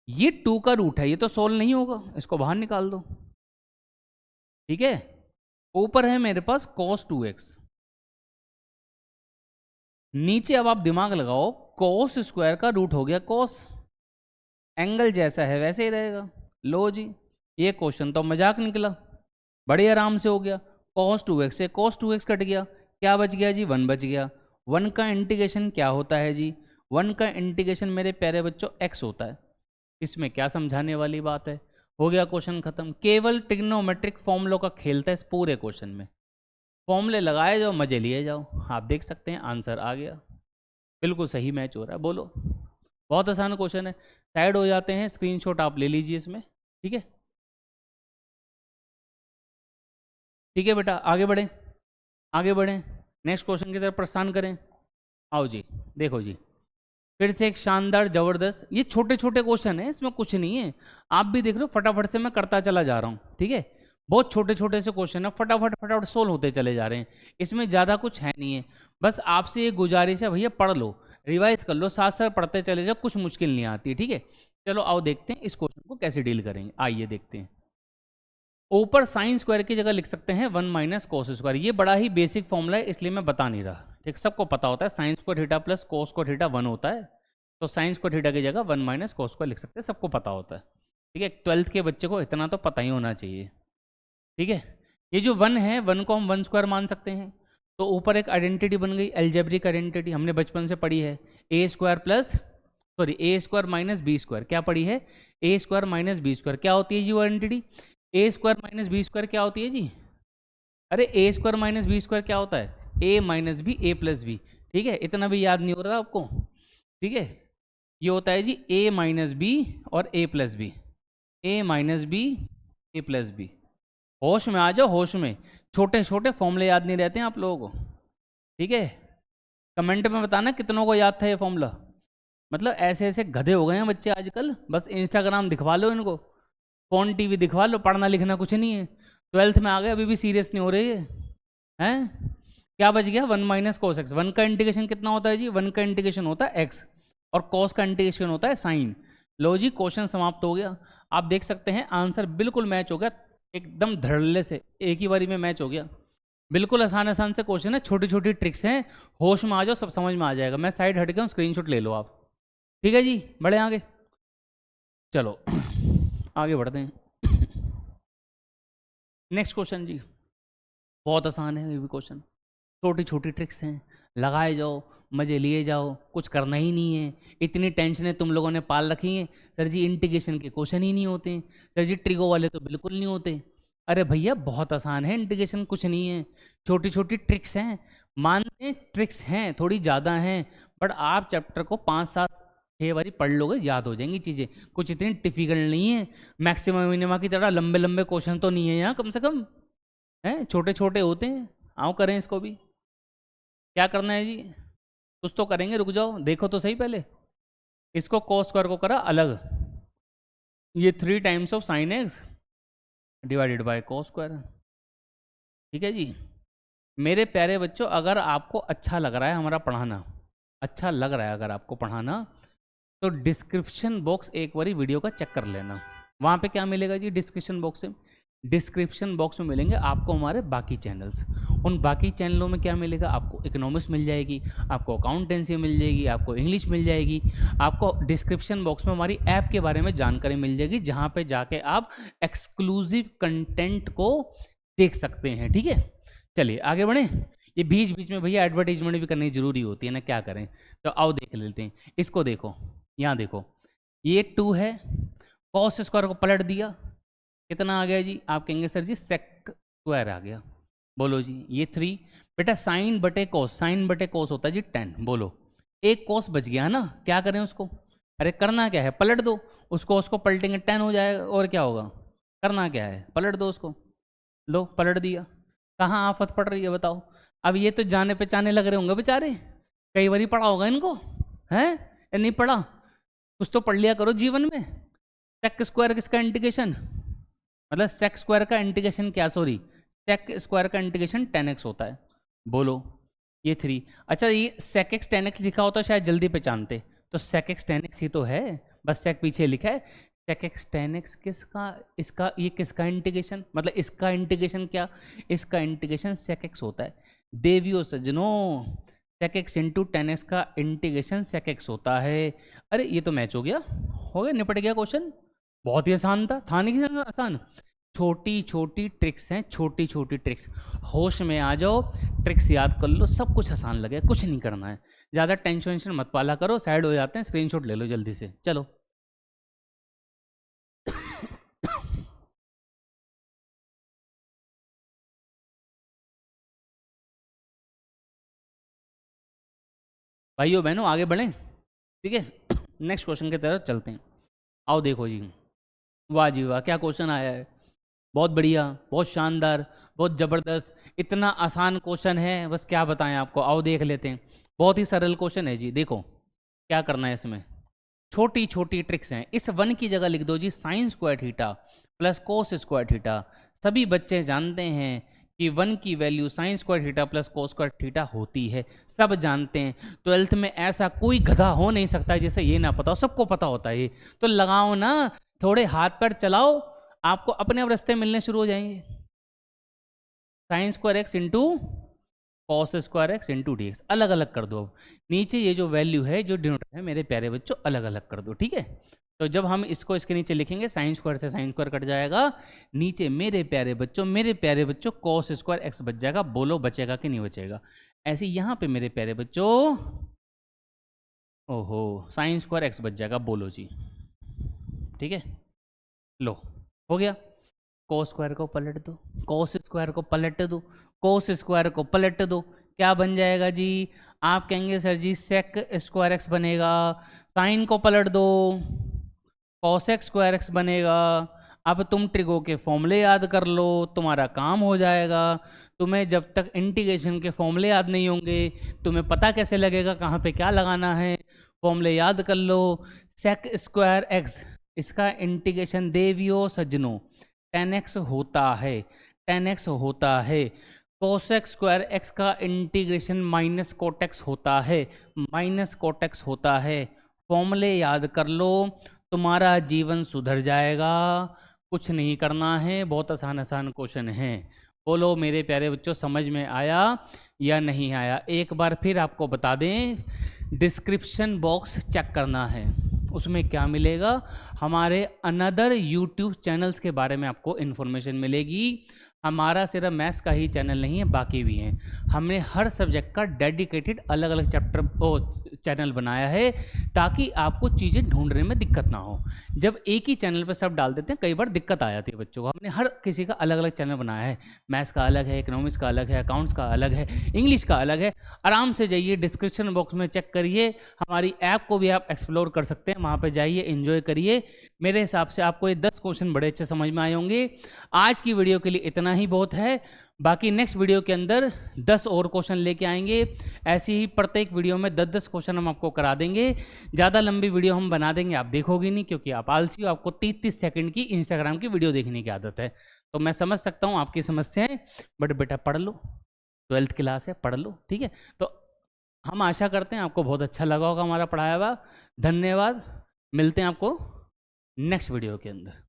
ये 2 का रूट है, ये तो सोल्व नहीं होगा, इसको बाहर निकाल दो। ठीक है, ऊपर है मेरे पास cos 2x, नीचे अब आप दिमाग लगाओ, cos² का रूट हो गया cos, एंगल जैसा है वैसे ही रहेगा। लो जी, ये क्वेश्चन तो मजाक निकला, बड़े आराम से हो गया। cos 2x से cos 2x कट गया, क्या बच गया जी? 1 बच गया। 1 का इंटीग्रेशन क्या होता है जी? 1 का इंटीग्रेशन मेरे प्यारे बच्चों x होता है। इसमें क्या समझाने वाली बात है, हो गया क्वेश्चन खत्म। केवल ट्रिग्नोमेट्रिक फॉर्मूलों का खेलता है इस पूरे क्वेश्चन में, फॉर्मूले लगाए जाओ, मजे लिए जाओ। आप देख सकते हैं आंसर आ गया, बिल्कुल सही मैच हो रहा है। बोलो, बहुत आसान क्वेश्चन है। साइड हो जाते हैं, स्क्रीनशॉट आप ले लीजिए इसमें। ठीक है, ठीक है बेटा, आगे बढ़ें, आगे बढ़ें, नेक्स्ट क्वेश्चन की तरफ प्रस्थान करें। आओ जी, देखो जी, फिर से एक शानदार जबरदस्त, ये छोटे छोटे क्वेश्चन है, इसमें कुछ नहीं है, आप भी देख लो, फटाफट से मैं करता चला जा रहा हूँ। ठीक है, बहुत छोटे छोटे से क्वेश्चन है, फटाफट फटाफट सोल्व होते चले जा रहे हैं, इसमें ज़्यादा कुछ है नहीं है। बस आपसे ये गुजारिश है भैया, पढ़ लो, रिवाइज कर लो, साथ साथ पढ़ते चले जाओ, कुछ मुश्किल नहीं आती है, ठीक है। चलो आओ देखते हैं इस क्वेश्चन को कैसे डील करेंगे, आइए देखते हैं। ऊपर साइन स्क्वायर की जगह लिख सकते हैं 1 माइनस कोस स्क्वायर। ये बड़ा ही बेसिक फॉर्मूला है, इसलिए मैं बता नहीं रहा, ठीक, सबको पता होता है, sign square theta plus cos square theta 1 होता है, तो साइन स्क्वायर थीटा की जगह 1 माइनस कोस स्क्वायर लिख सकते हैं, सबको पता होता है, ठीक है। 12th के बच्चे को इतना तो पता ही होना चाहिए, ठीक है। ये जो 1 है, 1 को हम 1 स्क्वायर मान सकते हैं, तो ऊपर एक आइडेंटिटी बन गई, अलजेब्रिक आइडेंटिटी, हमने बचपन से पढ़ी है, ए स्क्वायर प्लस सॉरी ए स्क्वायर माइनस बी स्क्वायर, क्या पढ़ी है, ए स्क्वायर माइनस बी स्क्वायर, क्या होती है जी वो आइडेंटिटी, ए स्क्वायर माइनस बी स्क्वायर क्या होती है जी, अरे ए स्क्वायर माइनस बी स्क्वायर क्या होता है, ए माइनस बी ए प्लस बी, ठीक है, इतना भी याद नहीं हो रहा आपको, ठीक है। ये होता है जी ए माइनस बी और ए प्लस बी, ए माइनस बी ए प्लस बी। होश में आ जाओ, होश में, छोटे छोटे फॉर्मूले याद नहीं रहते हैं आप लोगों को, ठीक है। कमेंट में बताना कितनों को याद था ये फॉर्मूला, मतलब ऐसे ऐसे गधे हो गए हैं बच्चे आजकल, बस इंस्टाग्राम दिखवा लो इनको, फोन टीवी दिखवा लो, पढ़ना लिखना कुछ नहीं है, 12th में आ गए अभी भी सीरियस नहीं हो रही है, हैं। क्या बच गया, 1 माइनस कोस एक्स, 1 का इंटीग्रेशन कितना होता है जी, 1 का इंटीग्रेशन होता है एक्स, और कॉस का इंटीग्रेशन होता है साइन। लो जी क्वेश्चन समाप्त हो गया, आप देख सकते हैं आंसर बिल्कुल मैच हो गया, एकदम धड़ल्ले से एक ही बारी में मैच हो गया, बिल्कुल आसान आसान से क्वेश्चन है, छोटी छोटी ट्रिक्स हैं, होश में आ जाओ, सब समझ में आ जाएगा। मैं साइड हट गया हूँ, स्क्रीनशॉट ले लो आप, ठीक है जी, बढ़े आगे, चलो आगे बढ़ते हैं। नेक्स्ट क्वेश्चन जी, बहुत आसान है ये भी क्वेश्चन, छोटी छोटी ट्रिक्स हैं, लगाए जाओ, मज़े लिए जाओ, कुछ करना ही नहीं है, इतनी टेंशनें तुम लोगों ने पाल रखी हैं, सर जी इंटीग्रेशन के क्वेश्चन ही नहीं होते, सर जी ट्रिगो वाले तो बिल्कुल नहीं होते, अरे भैया बहुत आसान है इंटीग्रेशन, कुछ नहीं है, छोटी छोटी ट्रिक्स हैं, मानते ट्रिक्स हैं, थोड़ी ज़्यादा हैं, बट आप चैप्टर को 5-7-6 बारी पढ़ लोगे, याद हो जाएंगी चीज़ें, कुछ इतनी डिफिकल्ट नहीं है, मैक्सिमम मिनिमा की तरह लंबे लंबे क्वेश्चन तो नहीं है यहाँ, कम से कम हैं, छोटे छोटे होते हैं। आओ करें इसको भी, क्या करना है जी, कुछ तो करेंगे, रुक जाओ देखो तो सही पहले, इसको कोस स्क्वायर को करा अलग, ये 3 times of sine x divided by cos square, ठीक है जी। मेरे प्यारे बच्चों, अगर आपको अच्छा लग रहा है हमारा पढ़ाना, अच्छा लग रहा है अगर आपको पढ़ाना, तो डिस्क्रिप्शन बॉक्स एक बारी वीडियो का चेक कर लेना, वहाँ पे क्या मिलेगा जी डिस्क्रिप्शन बॉक्स से, डिस्क्रिप्शन बॉक्स में मिलेंगे आपको हमारे बाकी चैनल्स, उन बाकी चैनलों में क्या मिलेगा, आपको इकोनॉमिक्स मिल जाएगी, आपको अकाउंटेंसी मिल जाएगी, आपको इंग्लिश मिल जाएगी, आपको डिस्क्रिप्शन बॉक्स में हमारी ऐप के बारे में जानकारी मिल जाएगी, जहाँ पे जाके आप एक्सक्लूसिव कंटेंट को देख सकते हैं, ठीक है। चलिए आगे बढ़ें, ये बीच बीच में भैया एडवर्टीजमेंट भी करनी जरूरी होती है ना, क्या करें, तो आओ देख लेते हैं, इसको देखो, यहाँ देखो, ये 2 है, कॉस स्क्वायर को पलट दिया, कितना आ गया जी, आप कहेंगे सर जी सेक स्क्वायर आ गया, बोलो जी, ये 3, बेटा साइन बटे कोस, साइन बटे कोस होता है जी 10, बोलो, एक कोस बच गया ना, क्या करें उसको, अरे करना क्या है, पलट दो उसको पलटेंगे 10 हो जाएगा, और क्या होगा, करना क्या है, पलट दो उसको, लो पलट दिया, कहाँ आफत पड़ रही है बताओ। अब ये तो जाने पहचाने लग रहे होंगे बेचारे, कई बार पढ़ा होगा इनको, हैं या नहीं पढ़ा, कुछ तो पढ़ लिया करो जीवन में। सेक स्क्वायर किसका इंटीग्रेशन, मतलब सेक स्क्वायर का इंटीग्रेशन क्या, सॉरी सेक स्क्वायर का इंटीग्रेशन 10x होता है, बोलो ये 3, अच्छा ये सेक एक्स 10x लिखा होता शायद जल्दी पहचानते, तो सेक एक्स 10x ही तो है, बस सेक पीछे लिखा है, सेक एक्स 10x किसका, इसका, ये किसका इंटीग्रेशन, मतलब इसका इंटीग्रेशन क्या, इसका इंटीग्रेशन सेक एक्स होता है, देवियों सज्जनों, सेक एक्स इंटू 10x का इंटीग्रेशन सेक एक्स होता है। अरे ये तो मैच हो गया निपट गया क्वेश्चन, बहुत ही आसान था नहीं आसान, छोटी छोटी ट्रिक्स हैं, छोटी छोटी ट्रिक्स, होश में आ जाओ, ट्रिक्स याद कर लो, सब कुछ आसान लगे, कुछ नहीं करना है, ज़्यादा टेंशन वेंशन मत पाला करो, साइड हो जाते हैं, स्क्रीनशॉट ले लो जल्दी से, चलो भाइयों बहनों आगे बढ़ें, ठीक है, नेक्स्ट क्वेश्चन की तरफ चलते हैं। आओ देखो जी, वाह जी वाह, क्या क्वेश्चन आया है, बहुत बढ़िया, बहुत शानदार, बहुत ज़बरदस्त, इतना आसान क्वेश्चन है, बस क्या बताएं आपको, आओ देख लेते हैं, बहुत ही सरल क्वेश्चन है जी। देखो क्या करना है इसमें, छोटी छोटी ट्रिक्स हैं, इस 1 की जगह लिख दो जी sine square theta plus cos square theta, सभी बच्चे जानते हैं कि 1 की value sine square theta plus cos square theta होती है, सब जानते हैं। 12th में ऐसा कोई गधा हो नहीं सकता जिसे ये ना पता हो, सबको पता होता है ये। तो लगाओ ना, थोड़े हाथ पैर चलाओ, आपको अपने आप रास्ते मिलने शुरू हो जाएंगे। Sine square x into cos square x into D x, अलग अलग कर दो। अब नीचे ये जो वैल्यू है, जो डिनोमिनेटर है, मेरे प्यारे बच्चों अलग अलग कर दो, ठीक है। तो जब हम इसको इसके नीचे लिखेंगे, साइन स्क्वायर से साइन स्क्वायर कट जाएगा, नीचे मेरे प्यारे बच्चों कॉस स्क्वायर एक्स बच जाएगा। बोलो बचेगा कि नहीं बचेगा? ऐसे यहाँ पे मेरे प्यारे बच्चों, ओहो, साइन स्क्वायर एक्स बच जाएगा, बोलो जी, ठीक है। लो, हो गया। कोस स्क्वायर को पलट दो, कोस स्क्वायर को पलट दो, कोस स्क्वायर को पलट दो, क्या बन जाएगा जी? आप कहेंगे सर जी सेक स्क्वायर एक्स बनेगा, साइन को पलट दो, कॉसेक स्क्वायर एक्स बनेगा। अब तुम ट्रिगो के फॉर्मूले याद कर लो, तुम्हारा काम हो जाएगा। तुम्हें जब तक इंटीग्रेशन के फॉर्मूले याद नहीं होंगे, तुम्हें पता कैसे लगेगा कहाँ पे क्या लगाना है? फॉर्मूले याद कर लो। सेक स्क्वायर एक्स, इसका इंटीग्रेशन देवियो सज्जनों 10x होता है, 10x होता है। कोसेक स्क्वायर एक्स का इंटीग्रेशन माइनस कोटेक्स होता है, माइनस कोटेक्स होता है। फॉर्मूले याद कर लो, तुम्हारा जीवन सुधर जाएगा। कुछ नहीं करना है, बहुत आसान आसान क्वेश्चन है। बोलो मेरे प्यारे बच्चों, समझ में आया या नहीं आया? एक बार फिर आपको बता दें, डिस्क्रिप्शन बॉक्स चेक करना है, उसमें क्या मिलेगा? हमारे अनदर यूट्यूब चैनल्स के बारे में आपको इन्फॉर्मेशन मिलेगी। हमारा सिर्फ मैथ्स का ही चैनल नहीं है, बाकी भी हैं। हमने हर सब्जेक्ट का डेडिकेटेड अलग अलग चैनल बनाया है, ताकि आपको चीज़ें ढूंढने में दिक्कत ना हो। जब एक ही चैनल पर सब डाल देते हैं, कई बार दिक्कत आ जाती है बच्चों को। हमने हर किसी का अलग अलग चैनल बनाया है, मैथ्स का अलग है, इकोनॉमिक्स का अलग है, अकाउंट्स का अलग है, इंग्लिश का अलग है। आराम से जाइए डिस्क्रिप्शन बॉक्स में चेक करिए, हमारी ऐप को भी आप एक्सप्लोर कर सकते हैं, वहाँ पर जाइए, एंजॉय करिए। मेरे हिसाब से आपको ये 10 क्वेश्चन बड़े अच्छे समझ में आए होंगे। आज की वीडियो के लिए इतना ही बहुत है, बाकी नेक्स्ट वीडियो के अंदर 10 और क्वेश्चन लेके आएंगे। ऐसे ही प्रत्येक वीडियो में 10-10 क्वेश्चन हम आपको करा देंगे। ज़्यादा लंबी वीडियो हम बना देंगे, आप देखोगे नहीं, क्योंकि आप आलसी हो, आपको 30-30 सेकंड की इंस्टाग्राम की वीडियो देखने की आदत है। तो मैं समझ सकता हूँ आपकी समस्याएं, बट बेटा पढ़ लो, 12th क्लास है, पढ़ लो, ठीक है। तो हम आशा करते हैं आपको बहुत अच्छा लगा होगा हमारा पढ़ाया हुआ। धन्यवाद, मिलते हैं आपको नेक्स्ट वीडियो के अंदर।